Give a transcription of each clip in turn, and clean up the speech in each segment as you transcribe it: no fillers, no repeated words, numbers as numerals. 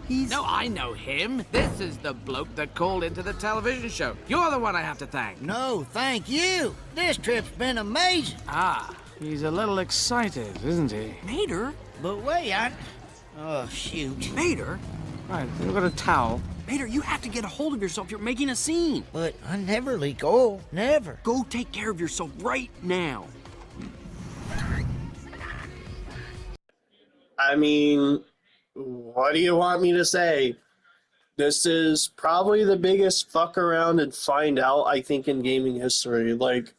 He's... No, I know him. This is the bloke that called into the television show. You're the one I have to thank. No, thank you. This trip's been amazing. Ah, he's a little excited, isn't he? Mater? But wait, Oh, shoot. Mater? Right, you've got a towel. Mater, you have to get a hold of yourself. You're making a scene. But I never leak oil. Never. Go take care of yourself right now. I mean, what do you want me to say? This is probably the biggest fuck around and find out, I think, in gaming history. Like,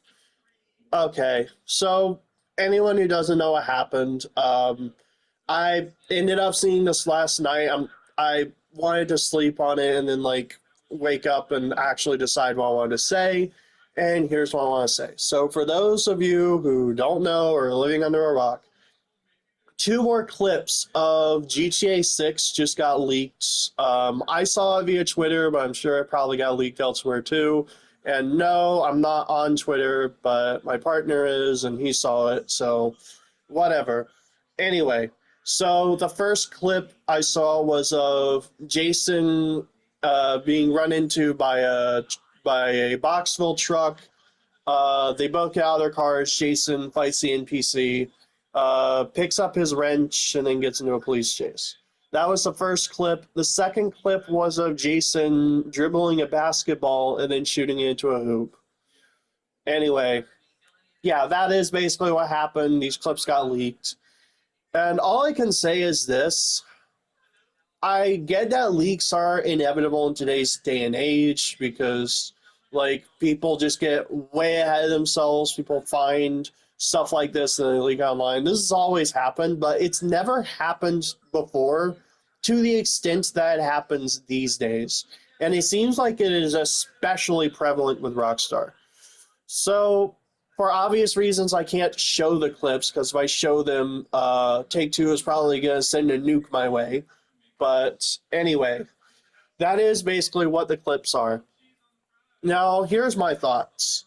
okay, so anyone who doesn't know what happened, I ended up seeing this last night. I wanted to sleep on it and then, like, wake up and actually decide what I wanted to say. And here's what I want to say. So for those of you who don't know or are living under a rock, 2 more clips of GTA 6 just got leaked. I saw it via Twitter, but I'm sure it probably got leaked elsewhere too. And no, I'm not on Twitter, but my partner is, and he saw it, so whatever. Anyway, so the first clip I saw was of Jason being run into by a Boxville truck. They both get out of their cars. Jason fights the NPC. Picks up his wrench and then gets into a police chase. That was the first clip. The second clip was of Jason dribbling a basketball and then shooting it into a hoop. Anyway, yeah, that is basically what happened. These clips got leaked. And all I can say is this. I get that leaks are inevitable in today's day and age because, like, people just get way ahead of themselves. People find stuff like this and they leak online. This has always happened, but it's never happened before to the extent that it happens these days. And it seems like it is especially prevalent with Rockstar. So, for obvious reasons, I can't show the clips, because if I show them, Take-Two is probably going to send a nuke my way. But anyway, that is basically what the clips are. Now, here's my thoughts.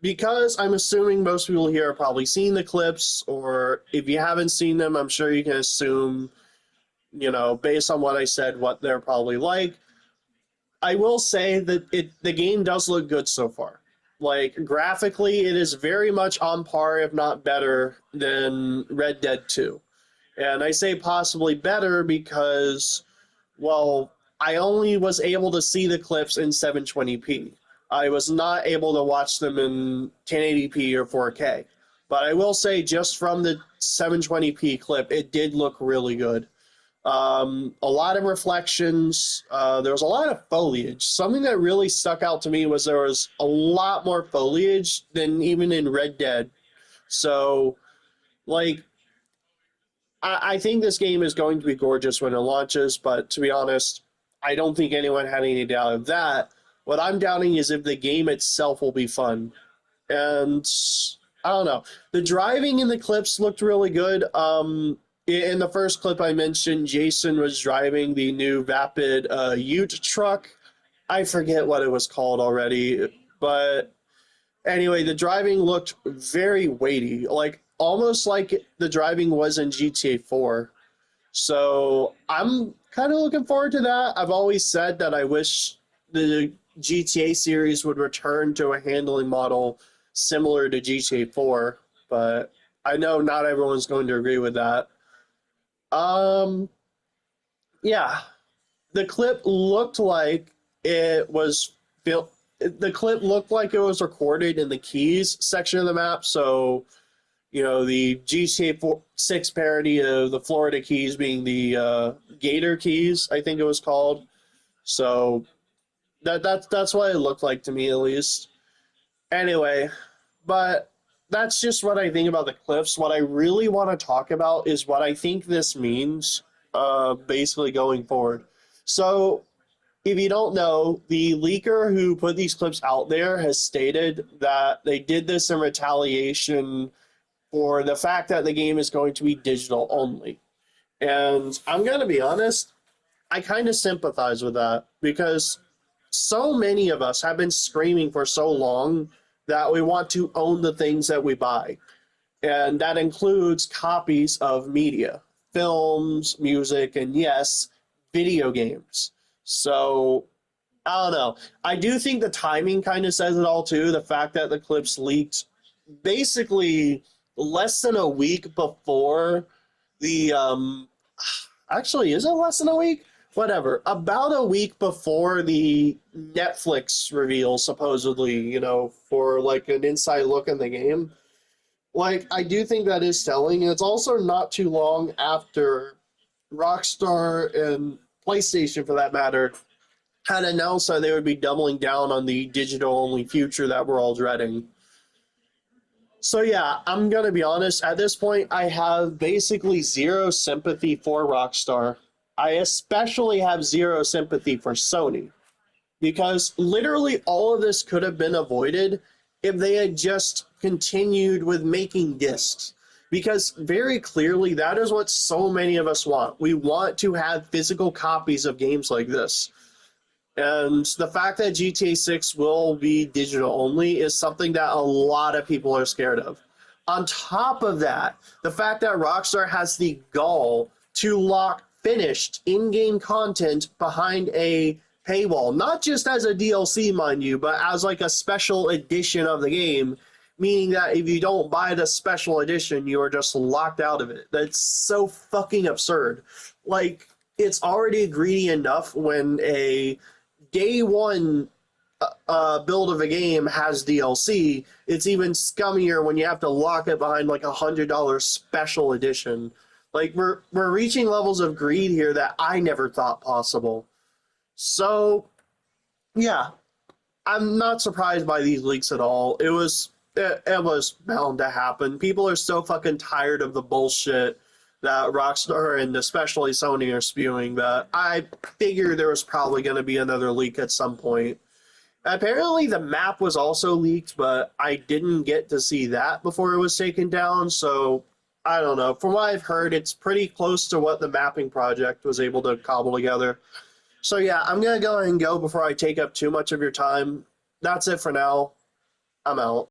Because I'm assuming most people here have probably seen the clips, or if you haven't seen them, I'm sure you can assume, you know, based on what I said, what they're probably like. I will say that the game does look good so far. Like, graphically, it is very much on par, if not better, than Red Dead 2. And I say possibly better because, well, I only was able to see the clips in 720p. I was not able to watch them in 1080p or 4K. But I will say, just from the 720p clip, it did look really good. A lot of reflections. There was a lot of foliage. Something that really stuck out to me was there was a lot more foliage than even in Red Dead. So, like, I think this game is going to be gorgeous when it launches, but to be honest, I don't think anyone had any doubt of that. What I'm doubting is if the game itself will be fun. And I don't know. The driving in the clips looked really good. In the first clip I mentioned, Jason was driving the new Vapid Ute truck. I forget what it was called already. But anyway, the driving looked very weighty. Like, almost like the driving was in GTA 4. So I'm kind of looking forward to that. I've always said that I wish the GTA series would return to a handling model similar to GTA 4, but I know not everyone's going to agree with that. Yeah, the clip looked like it was the clip looked like it was recorded in the Keys section of the map, so, you know, the GTA 6 parody of the Florida Keys being the Gator Keys, I think it was called. So that's what it looked like to me, at least. Anyway, but that's just what I think about the clips. What I really want to talk about is what I think this means, basically going forward. So, if you don't know, the leaker who put these clips out there has stated that they did this in retaliation for the fact that the game is going to be digital only. And I'm going to be honest, I kind of sympathize with that, because so many of us have been screaming for so long that we want to own the things that we buy. And that includes copies of media, films, music, and yes, video games. So I don't know. I do think the timing kind of says it all too. The fact that the clips leaked basically less than a week before the actually, is it less than a week? Whatever. About a week before the Netflix reveal, supposedly, for like an inside look in the game. Like, I do think that is telling. It's also not too long after Rockstar and PlayStation, for that matter, had announced that they would be doubling down on the digital-only future that we're all dreading. So yeah, I'm going to be honest. At this point, I have basically zero sympathy for Rockstar. I especially have zero sympathy for Sony. Because literally all of this could have been avoided if they had just continued with making discs. Because very clearly, that is what so many of us want. We want to have physical copies of games like this. And the fact that GTA 6 will be digital only is something that a lot of people are scared of. On top of that, the fact that Rockstar has the gall to lock finished in-game content behind a paywall, not just as a DLC, mind you, but as like a special edition of the game, meaning that if you don't buy the special edition, you are just locked out of it. That's so fucking absurd. Like, it's already greedy enough when a day one build of a game has DLC. It's even scummier when you have to lock it behind like $100 special edition. Like, we're reaching levels of greed here that I never thought possible. So, yeah, I'm not surprised by these leaks at all. It was bound to happen. People are so fucking tired of the bullshit that Rockstar and especially Sony are spewing that I figure there was probably going to be another leak at some point. Apparently the map was also leaked, but I didn't get to see that before it was taken down, so I don't know. From what I've heard, it's pretty close to what the mapping project was able to cobble together. So yeah, I'm going to go ahead and go before I take up too much of your time. That's it for now. I'm out.